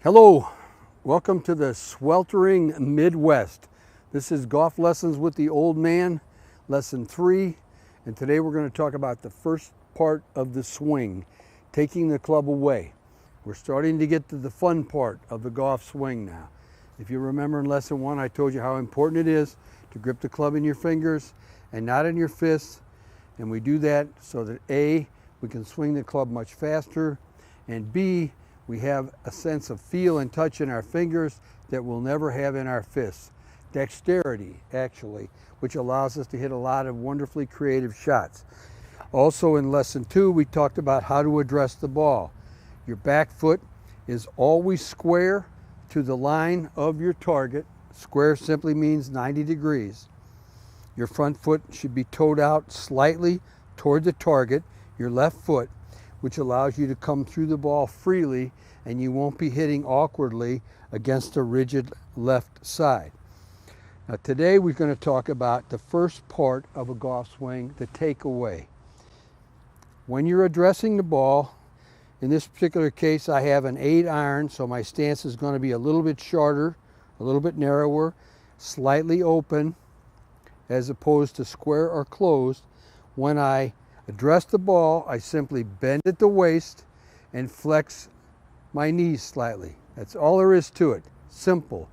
Hello, welcome to the sweltering Midwest. This is Golf Lessons with the Old Man, lesson 3, and today we're going to talk about the first part of the swing, taking the club away. We're starting to get to the fun part of the golf swing now. If you remember in lesson 1, I told you how important it is to grip the club in your fingers and not in your fists, and we do that so that A, we can swing the club much faster, and B, we have a sense of feel and touch in our fingers that we'll never have in our fists. Dexterity, actually, which allows us to hit a lot of wonderfully creative shots. Also in lesson 2, we talked about how to address the ball. Your back foot is always square to the line of your target. Square simply means 90 degrees. Your front foot should be toed out slightly toward the target, your left foot, which allows you to come through the ball freely and you won't be hitting awkwardly against a rigid left side. Now today we're going to talk about the first part of a golf swing, the takeaway. When you're addressing the ball, in this particular case I have an 8-iron, so my stance is going to be a little bit shorter, a little bit narrower, slightly open as opposed to square or closed. When I address the ball, I simply bend at the waist and flex my knees slightly. That's all there is to it. Simple.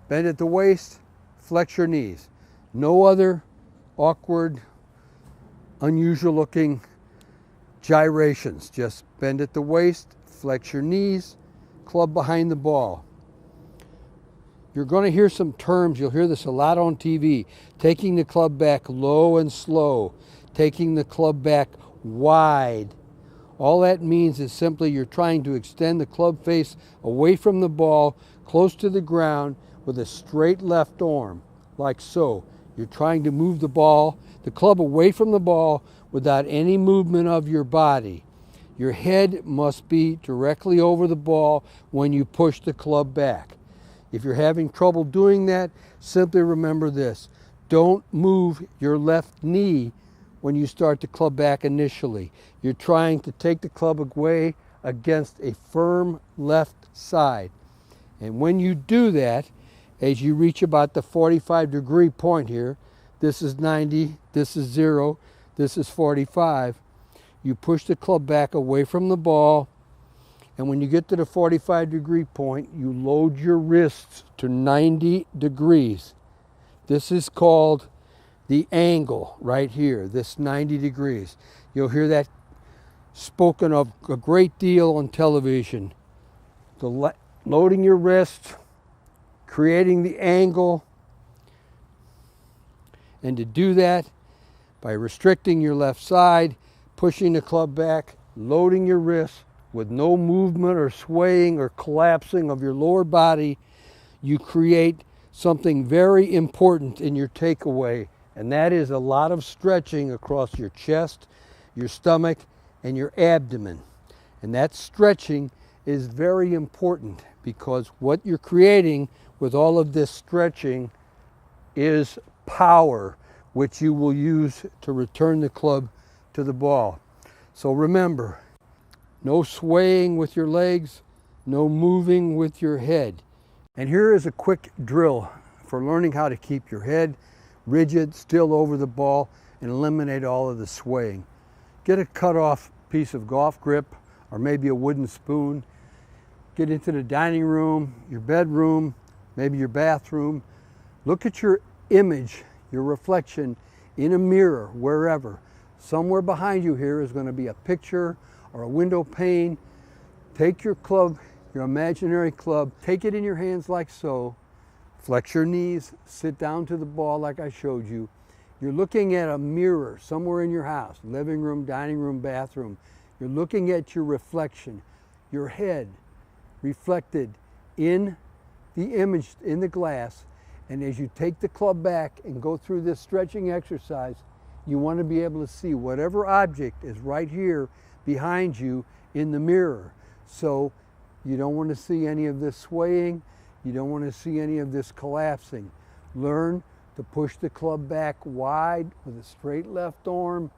Bend at the waist, flex your knees. No other awkward, unusual looking gyrations. Just bend at the waist, flex your knees, club behind the ball. You're going to hear some terms. You'll hear this a lot on TV. Taking the club back low and slow. Taking the club back wide. All that means is simply you're trying to extend the club face away from the ball, close to the ground, with a straight left arm, like so. You're trying to move the club away from the ball without any movement of your body. Your head must be directly over the ball when you push the club back. If you're having trouble doing that, simply remember this. Don't move your left knee when you start the club back initially. You're trying to take the club away against a firm left side. And when you do that, as you reach about the 45-degree point here, this is 90, this is 0, this is 45, you push the club back away from the ball, and when you get to the 45-degree point, you load your wrists to 90 degrees. This is called the angle right here, this 90 degrees. You'll hear that spoken of a great deal on television. Loading your wrist, creating the angle, and to do that by restricting your left side, pushing the club back, loading your wrist with no movement or swaying or collapsing of your lower body, you create something very important in your takeaway. And that is a lot of stretching across your chest, your stomach, and your abdomen. And that stretching is very important because what you're creating with all of this stretching is power, which you will use to return the club to the ball. So remember, no swaying with your legs, no moving with your head. And here is a quick drill for learning how to keep your head rigid, still over the ball, and eliminate all of the swaying. Get a cut off piece of golf grip or maybe a wooden spoon. Get into the dining room, your bedroom, maybe your bathroom. Look at your image, your reflection in a mirror, wherever. Somewhere behind you here is going to be a picture or a window pane. Take your club, your imaginary club, take it in your hands like so. Flex your knees, sit down to the ball like I showed you. You're looking at a mirror somewhere in your house, living room, dining room, bathroom. You're looking at your reflection, your head reflected in the image in the glass. And as you take the club back and go through this stretching exercise, you want to be able to see whatever object is right here behind you in the mirror. So you don't want to see any of this swaying. You don't want to see any of this collapsing. Learn to push the club back wide with a straight left arm,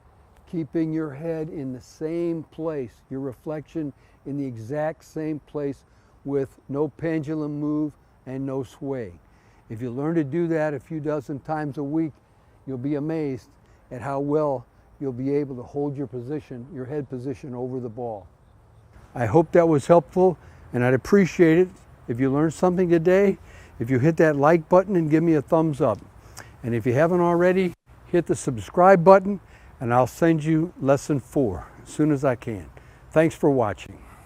keeping your head in the same place, your reflection in the exact same place with no pendulum move and no sway. If you learn to do that a few dozen times a week, you'll be amazed at how well you'll be able to hold your position, your head position over the ball. I hope that was helpful, and I'd appreciate it if you learned something today, if you hit that like button and give me a thumbs up. And if you haven't already, hit the subscribe button, and I'll send you lesson 4 as soon as I can. Thanks for watching.